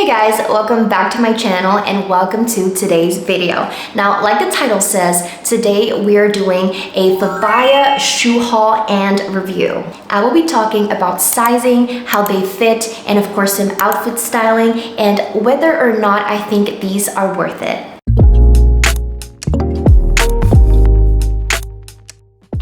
Hey guys, welcome back to my channel and welcome to today's video. Now, like the title says, today we are doing a VIVAIA shoe haul and review. I will be talking about sizing, how they fit, and of course some outfit styling, and whether or not I think these are worth it.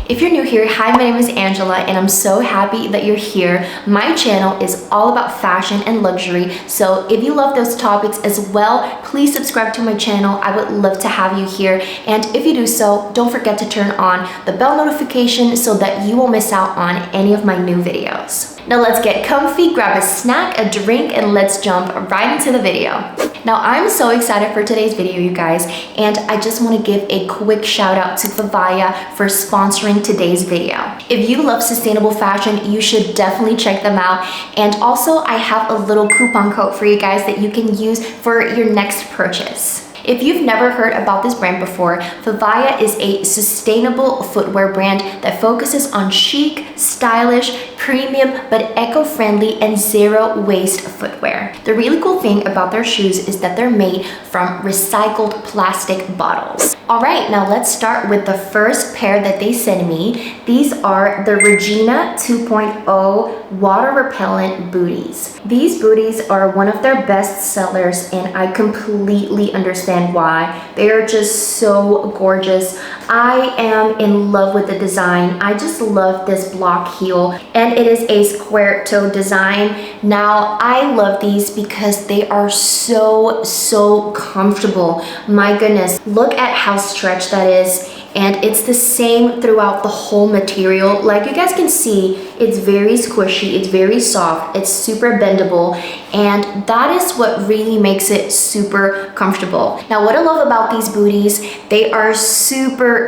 If you're new here, hi, my name is Angela and I'm so happy that you're here. My channel is all about fashion and luxury, so if you love those topics as well, please subscribe to my channel. I would love to have you here, and if you do so, don't forget to turn on the bell notification so that you won't miss out on any of my new videos. Now let's get comfy, grab a snack, a drink, and let's jump right into the video. Now I'm so excited for today's video, you guys, and I just want to give a quick shout out to VIVAIA for sponsoring today's video. If you love sustainable fashion, you should definitely check them out. And also I have a little coupon code for you guys that you can use for your next purchase. If you've never heard about this brand before, VIVAIA is a sustainable footwear brand that focuses on chic, stylish, premium, but eco-friendly and zero-waste footwear. The really cool thing about their shoes is that they're made from recycled plastic bottles. All right, now let's start with the first pair that they sent me. These are the Regina 2.0 water repellent booties. These booties are one of their best sellers, and I completely understand why. They are just so gorgeous. I am in love with the design. I just love this block heel, and it is a square toe design. Now I love these because they are so comfortable. My goodness, look at how stretched that is. And it's the same throughout the whole material. Like you guys can see, it's very squishy, it's very soft, it's super bendable, and that is what really makes it super comfortable. Now what I love about these booties, they are super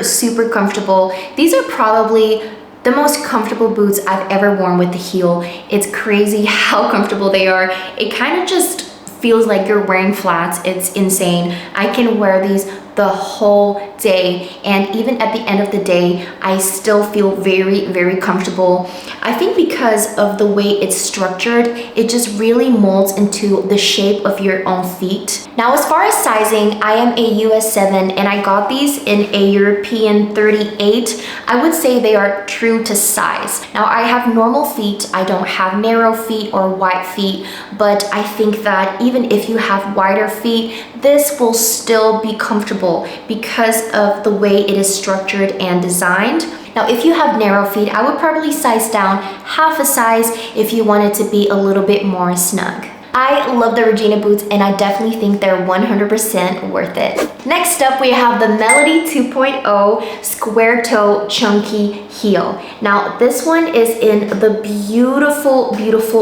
comfortable. These are probably the most comfortable boots I've ever worn with the heel. It's crazy how comfortable they are. It kind of just feels like you're wearing flats. It's insane. I can wear these the whole day, and even at the end of the day I still feel very comfortable. I think because of the way it's structured, it just really molds into the shape of your own feet. Now as far as sizing, I am a US 7 and I got these in a European 38. I would say they are true to size. Now I have normal feet, I don't have narrow feet or wide feet, but I think that even if you have wider feet, this will still be comfortable because of the way it is structured and designed. Now, if you have narrow feet, I would probably size down half a size if you want it to be a little bit more snug. I love the Regina boots and I definitely think they're 100% worth it. Next up, we have the Melody 2.0 square toe chunky heel. Now this one is in the beautiful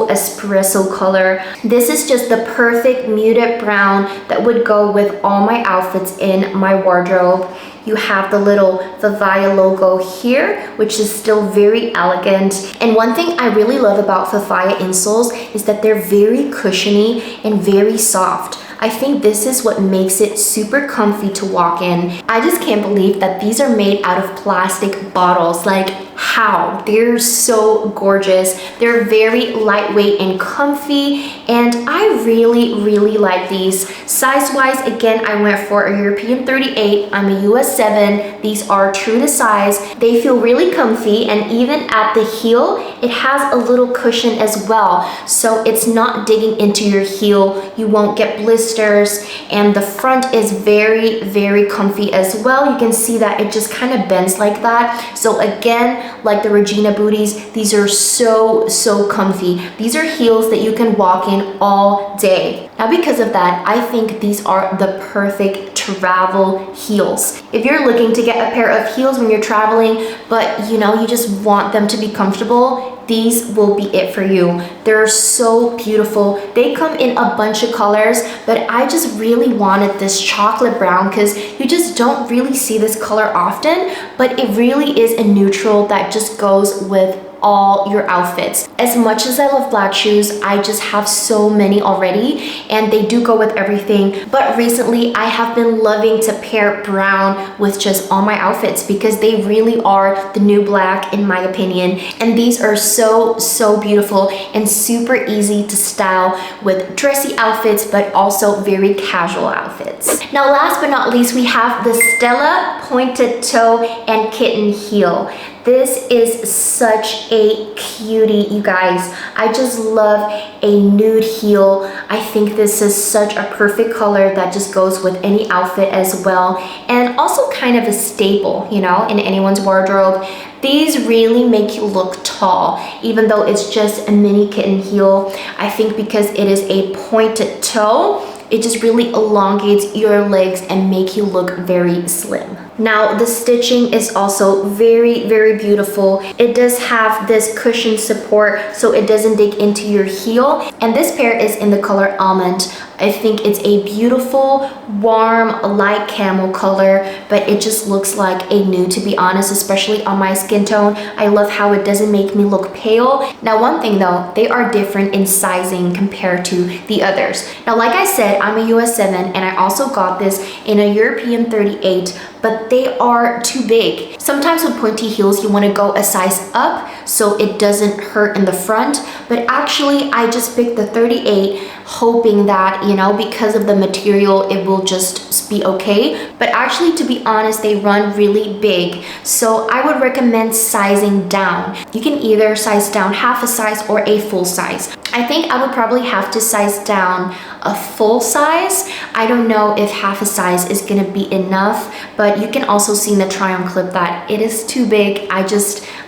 espresso color. This is just the perfect muted brown that would go with all my outfits in my wardrobe. You have the little VIVAIA logo here, which is still very elegant. And one thing I really love about VIVAIA insoles is that they're very cushiony and very soft. I think this is what makes it super comfy to walk in. I just can't believe that these are made out of plastic bottles. Like, how? They're so gorgeous. They're very lightweight and comfy, and I really like these. Size-wise, again, I went for a European 38. I'm a US 7. These are true to size. They feel really comfy, and even at the heel, it has a little cushion as well, so it's not digging into your heel. You won't get blisters, and the front is very comfy as well. You can see that it just kind of bends like that. So again, like the Regina booties, these are so comfy. These are heels that you can walk in all day. Now because of that, I think these are the perfect travel heels. If you're looking to get a pair of heels when you're traveling, but you just want them to be comfortable, these will be it for you. They're so beautiful. They come in a bunch of colors, but I just really wanted this chocolate brown because you just don't really see this color often, but it really is a neutral that just goes with all your outfits. As much as I love black shoes, I just have so many already and they do go with everything. But recently I have been loving to pair brown with just all my outfits because they really are the new black in my opinion. And these are so beautiful and super easy to style with dressy outfits but also very casual outfits. Now last but not least, we have the Stella pointed toe and kitten heel. This is such a cutie, you guys. I just love a nude heel. I think this is such a perfect color that just goes with any outfit as well, and also kind of a staple, you know, in anyone's wardrobe. These really make you look tall, even though it's just a mini kitten heel. I think because it is a pointed toe, it just really elongates your legs and make you look very slim. Now the stitching is also very beautiful. It does have this cushion support so it doesn't dig into your heel, and this pair is in the color almond. I think it's a beautiful, warm, light camel color, but it just looks like a nude, to be honest, especially on my skin tone. I love how it doesn't make me look pale. Now, one thing though, they are different in sizing compared to the others. Now, like I said, I'm a US 7 and I also got this in a European 38, but they are too big. Sometimes with pointy heels, you want to go a size up so it doesn't hurt in the front, but actually I just picked the 38 hoping that, you know, because of the material, it will just be okay. But actually, to be honest, they run really big. So I would recommend sizing down. You can either size down half a size or a full size. I think I would probably have to size down a full size. I don't know if half a size is gonna be enough, but you can also see in the try on clip that it is too big.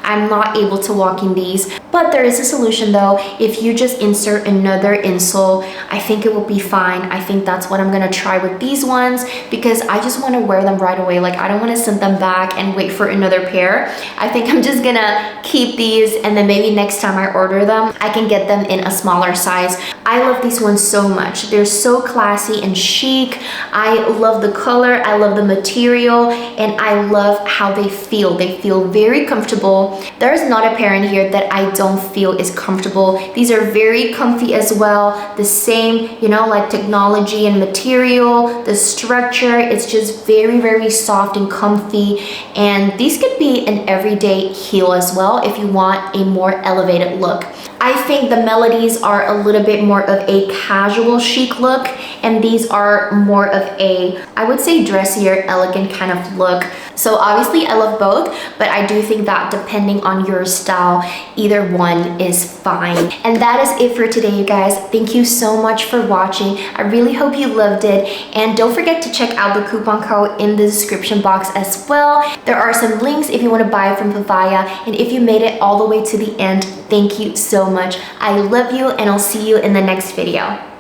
I'm not able to walk in these, but there is a solution though. If you just insert another insole, I think it will be fine. I think that's what I'm gonna try with these ones because I just wanna wear them right away. Like I don't wanna send them back and wait for another pair. I think I'm just gonna keep these and then maybe next time I order them, I can get them in a smaller size. I love these ones so much. They're so classy and chic. I love the color, I love the material, and I love how they feel. They feel very comfortable. There's not a pair in here that I don't feel is comfortable. These are very comfy as well. The same, you know, like technology and material, the structure, it's just very soft and comfy. And these could be an everyday heel as well if you want a more elevated look. I think the melodies are a little bit more of a casual chic look, and these are more of a, I would say, dressier, elegant kind of look. So obviously I love both, but I do think that depending on your style, either one is fine. And that is it for today, you guys. Thank you so much for watching. I really hope you loved it. And don't forget to check out the coupon code in the description box as well. There are some links if you want to buy from VIVAIA. And if you made it all the way to the end, thank you so much. I love you and I'll see you in the next video.